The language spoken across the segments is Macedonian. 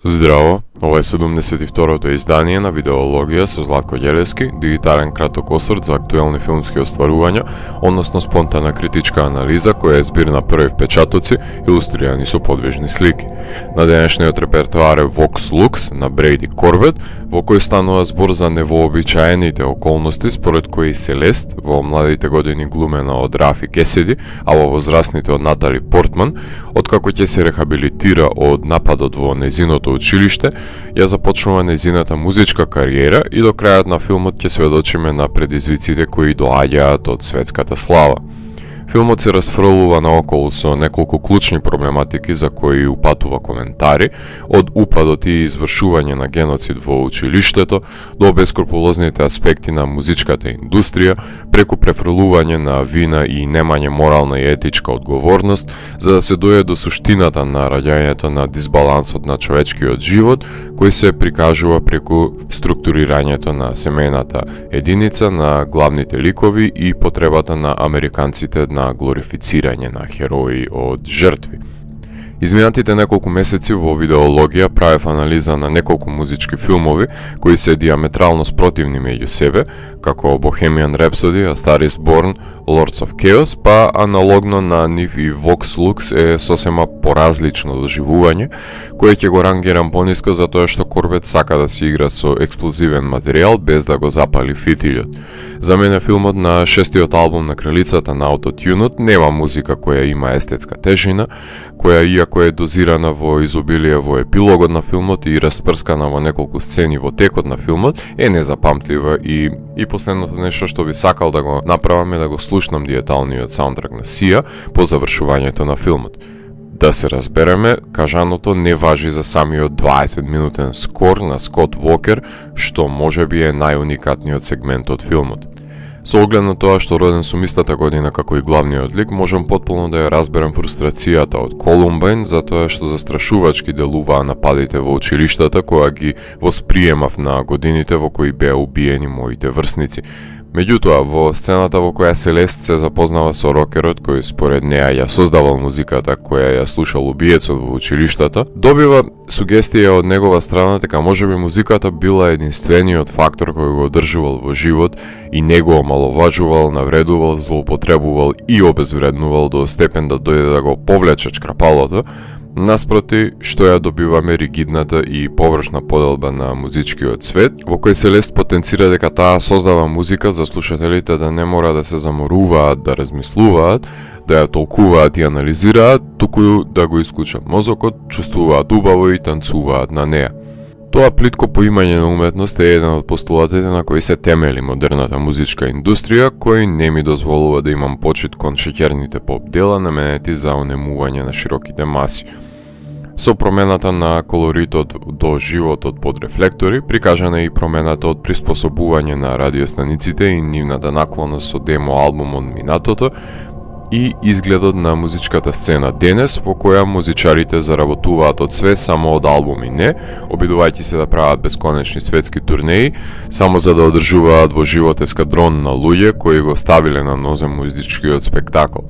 Здраво, ова е 72-то издание на Видеологија со Златко Ѓелевски, дигитален краток осврт за актуелни филмски остварувања, односно спонтана критичка анализа која е збир на први впечатоци, илустрирани со подвижни слики. На денешниот репертоар е Vox Lux на Брейди Корбет, во кој станува збор за невообичаените околности според кои Селест, во младите години глумена од Рафи Кесиди, а во возрастните од Натали Портман, откако ќе се рехабилитира од нападот во нејзиното училиште, ја започнува нејзината музичка кариера и до крајот на филмот ќе сведочиме на предизвиците кои доаѓаат од светската слава. Филмот се расфрлува наоколу со неколку клучни проблематики за кои упатува коментари, од упадот и извршување на геноцид во училиштето, до бескрупулозните аспекти на музичката индустрија, преку префрлување на вина и немање морална и етичка одговорност, за да се дојде до суштината на раѓањето на дисбалансот на човечкиот живот, кој се прикажува преку структурирањето на семејната единица на главните ликови и потребата на американците на глорифицирање на херои од жртви. Изминатите неколку месеци во Видеологија правев анализа на неколку музички филмови кои се диаметрално спротивни меѓу себе, како Bohemian Rhapsody, A Star is Born, Lords of Chaos, па аналогно на нив и Vox Lux е сосема поразлично доживување, кое ќе го рангирам пониско затоа што Корбет сака да се игра со експлозивен материјал без да го запали фитилјот. За мене филмот на шестиот албум на кралицата на аутотюнот нема музика која има естетска тежина, која иако е дозирана во изобилие во епилогот на филмот и распрскана во неколку сцени во текот на филмот, е незапамтлива и последното нешто што би сакал да го направам е да го слушнам диеталниот саундтрак на Сија по завршувањето на филмот. Да се разбереме, кажаното не важи за самиот 20-минутен скор на Скот Вокер, што можеби е најуникатниот сегмент од филмот. Со оглед на тоа што роден сум истата година како и главниот лик, можам потполно да ја разберам фрустрацијата од Колумбајн за тоа што застрашувачки делуваа нападите во училиштата која ги восприемав на годините во кои беа убиени моите врсници. Меѓутоа, во сцената во која Селест се запознава со рокерот кој според неа ја создавал музиката која ја слушал убиецот во училиштата, добива сугестија од негова страна дека можеби музиката била единствениот фактор кој го одржувал во живот и него омаловажувал, навредувал, злоупотребувал и обезвреднувал до степен да дојде да го повлече чкрапалото, наспроти што ја добиваме ригидната и површна поделба на музичкиот свет, во кој Селест потенцира дека таа создава музика за слушателите да не мора да се заморуваат, да размислуваат, да ја толкуваат и анализираат, туку да го исклучат мозокот, чувствуваат убаво и танцуваат на неа. Тоа плитко поимање на уметност е еден од постулатите на кои се темели модерната музичка индустрија, кој не ми дозволува да имам почит кон шеќерните поп дела наменети за онемување на широките маси. Со промената на колоритот до животот под рефлектори, прикажана е и промената од приспособување на радиостаниците и нивната наклоност со демо албум од минатото, и изгледот на музичката сцена денес, во која музичарите заработуваат од све само од албуми не, обидувајќи се да прават бесконечни светски турнеи, само за да одржуваат во живот ескадрон на луѓе кои го ставиле на нозе музичкиот спектакл.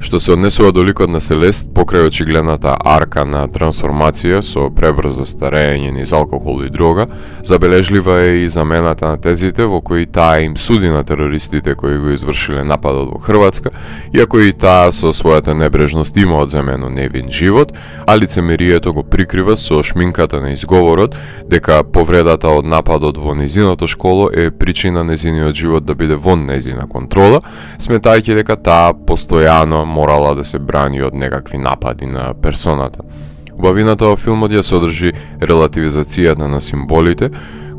Што се однесува до ликот на Селест, покрај очигледната арка на трансформација со пребрзо старење низ алкохол и дрога, забележлива е и замената на тезите во кои таа им суди на терористите кои го извршиле нападот во Хрватска, иако и таа со својата небрежност има одземено невин живот, а лицемерието го прикрива со шминката на изговорот дека повредата од нападот во нејзиното школо е причина нејзиниот живот да биде вон нејзина контрола, сметајќи дека таа постојано морала да се брани од некакви напади на персоната. Убавината во филмот ја содржи релативизацијата на символите,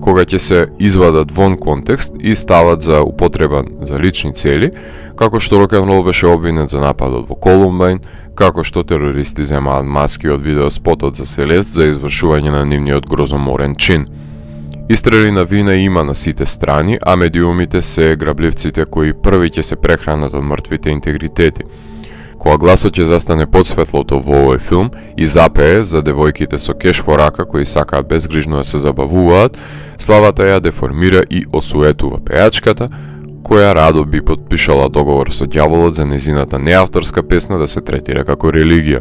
кога ќе се извадат вон контекст и стават за употреба за лични цели, како што рок-н-рол беше обвинет за нападот во Колумбајн, како што терористи земаат маски од видеоспотот за Селест за извршување на нивниот грозоморен чин. Истрели на вина има на сите страни, а медиумите се грабливците кои први ќе се прехранат од мртвите интегритети. Кога гласот ќе застане под светлото во овој филм и запее за девојките со кеш во рака кои сакаат безгрижно да се забавуваат, славата ја деформира и осуетува пејачката, која радо би подпишала договор со ѓаволот за нејзината неавторска песна да се третира како религија.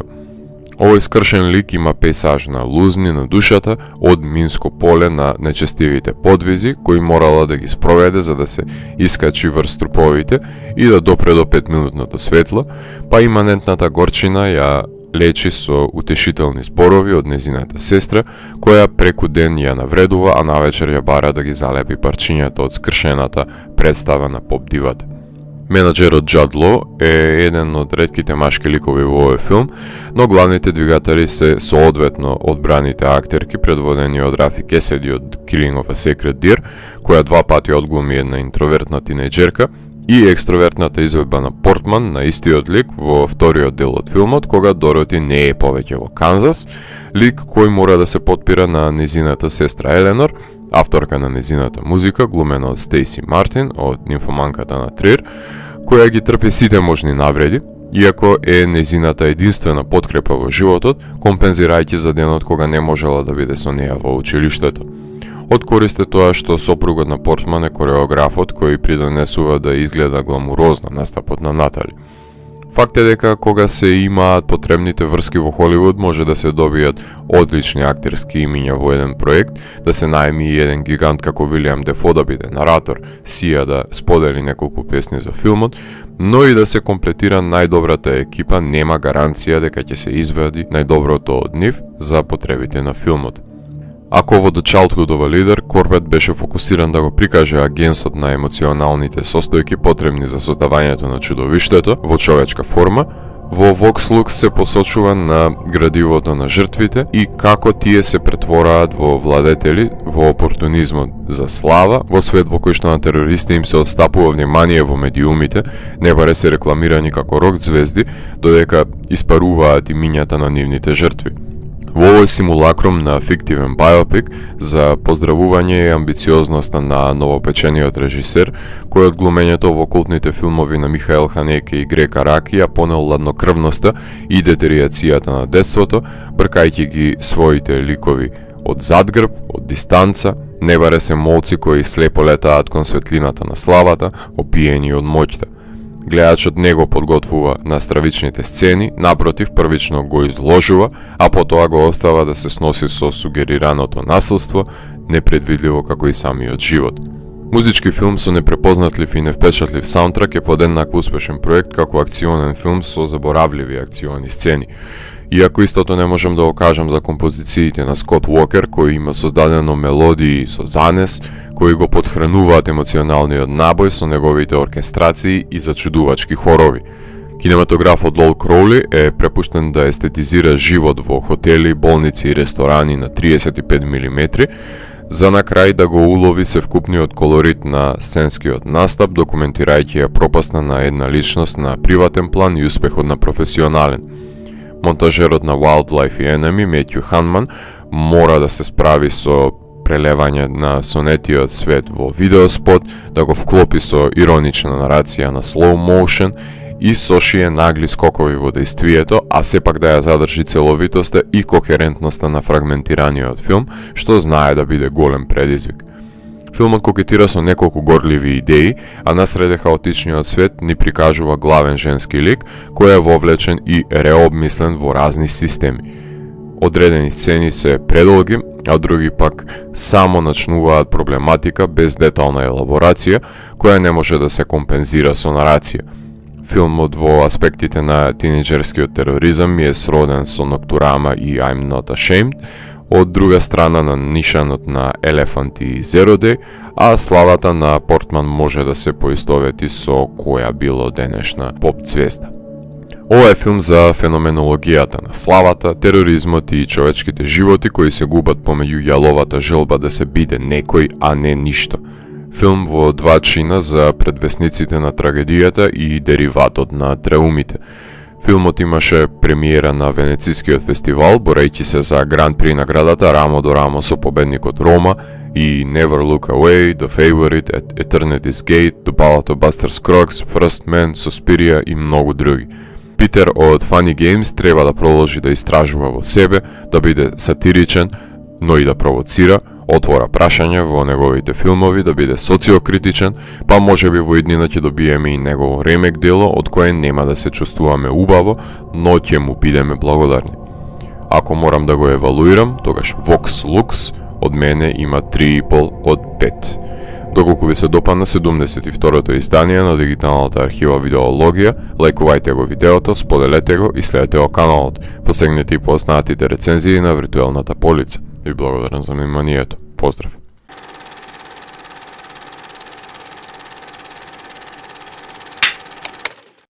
Овој скршен лик има пейсаж на лузни на душата од минско поле на нечестивите подвизи, кои морала да ги спроведе за да се искачи врз труповите и да допре до 5-минутното светло, па иманентната горчина ја лечи со утешителни зборови од незината сестра, која преку ден ја навредува, а навечер ја бара да ги залепи парчињата од скршената представа на поп дивата. Менаџерот Џад Ло е еден од ретките машки ликови во овој филм, но главните двигатели се соодветно одбраните актерки предводени од Рафи Кеседи од Killing of a Sacred Deer, која 2 пати одглуми една интровертна тинејџерка, и екстровертната изведба на Портман на истиот лик во вториот дел од филмот, кога Дороти не е повеќе во Канзас, лик кој мора да се потпира на незината сестра Еленор, авторка на незината музика, глумена од Стейси Мартин, од нимфоманката на Трир, која ги трпи сите можни навреди, иако е незината единствена подкрепа во животот, компензирајќи за денот кога не можела да биде со неја во училиштето. Од корист е тоа што сопругот на Портман е кореографот кој придонесува да изгледа гламурозно настапот на Натали. Факт е дека кога се имаат потребните врски во Холивуд може да се добијат одлични актерски имиња во еден проект, да се најми и еден гигант како Вилијам Дефо да биде наратор, Сија да сподели неколку песни за филмот, но и да се комплетира најдобрата екипа, нема гаранција дека ќе се извади најдоброто од нив за потребите на филмот. Ако во The Childhood of a Leader, Корбет беше фокусиран да го прикаже агенсот на емоционалните состојки потребни за создавањето на чудовиштето во човечка форма, во Vox Lux се посочува на градивото на жртвите и како тие се претвораат во владетели, во опортунизмот за слава, во свет во кој што на терористи им се отстапува внимание во медиумите, не баре се рекламирани како рок звезди, додека испаруваат имињата на нивните жртви. Во овој симулакрум на фиктивен биопик за поздравување и амбициозноста на новопечениот режисер, кој од глумењето во култните филмови на Михаел Ханеке и Грека Раки ја понел ладнокрвноста и детеријацијата на детството, бркајќи ги своите ликови од задгрб, од дистанца, не баре се молци кои слепо летаат кон светлината на славата, опиени од моќта. Гледачот не го подготвува на стравичните сцени, напротив, првично го изложува, а потоа го остава да се сноси со сугерираното насилство, непредвидливо како и самиот живот. Музички филм со непрепознатлив и невпечатлив саундтрак е подеднакво успешен проект како акционен филм со заборавливи акциони сцени. Иако истото не можам да го кажам за композициите на Скот Уокер, кој има создадено мелодии со занес, кои го подхрануваат емоционалниот набој со неговите оркестрации и зачудувачки хорови. Кинематографот Лол Кроули е препуштен да естетизира живот во хотели, болници и ресторани на 35 мм, за на крај да го улови севкупниот колорит на сценскиот настап, документирајќи ја пропасна на една личност на приватен план и успехот на професионален. Монтажерот на Wildlife и Enemy, Метју Ханман, мора да се справи со прелевање на сонетиот свет во видеоспот, да го вклопи со иронична нарација на slow motion и сошие нагли скокови во дејствието, а сепак да ја задржи целовитоста и кохерентноста на фрагментираниот филм, што знае да биде голем предизвик. Филмот кокетира со неколку горливи идеи, а насреде хаотичниот свет ни прикажува главен женски лик, кој е вовлечен и реобмислен во разни системи. Одредени сцени се предолги, а други пак само начнуваат проблематика без детална елаборација, која не може да се компензира со нарација. Филмот во аспектите на тинејџерскиот тероризам ми е сроден со Ноктурама и I'm Not Ashamed, од друга страна на нишанот на Елефант и Zero Day, а славата на Портман може да се поистовети со која било денешна поп звезда. Ова е филм за феноменологијата на славата, тероризмот и човечките животи кои се губат помеѓу јаловата желба да се биде некој, а не ништо. Филм во 2 чина за предвесниците на трагедијата и дериватот на траумите. Филмот имаше премиера на Венецискиот фестивал, борејќи се за Гран При наградата рамо до рамо со победникот Рома и Never Look Away, The Favorite, Eternity's Gate, The Ballad of Buster Scruggs, First Man, Suspiria и многу други. Питер од Funny Games треба да продолжи да истражува во себе, да биде сатиричен, но и да провоцира, отвора прашања во неговите филмови, да биде социокритичен, па можеби во иднина ќе добиеме и негово ремек дело, од кое нема да се чувствуваме убаво, но ќе му бидеме благодарни. Ако морам да го евалуирам, тогаш Vox Lux од мене има 3,5 од 5. Доколку ви се допадна 72-то издание на дигиталната архива Видеологија, лајкувајте го видеото, споделете го и следете го каналот. Посегнете и по останатите рецензии на виртуелната полица. Ви благодарам за вниманието. Поздрав!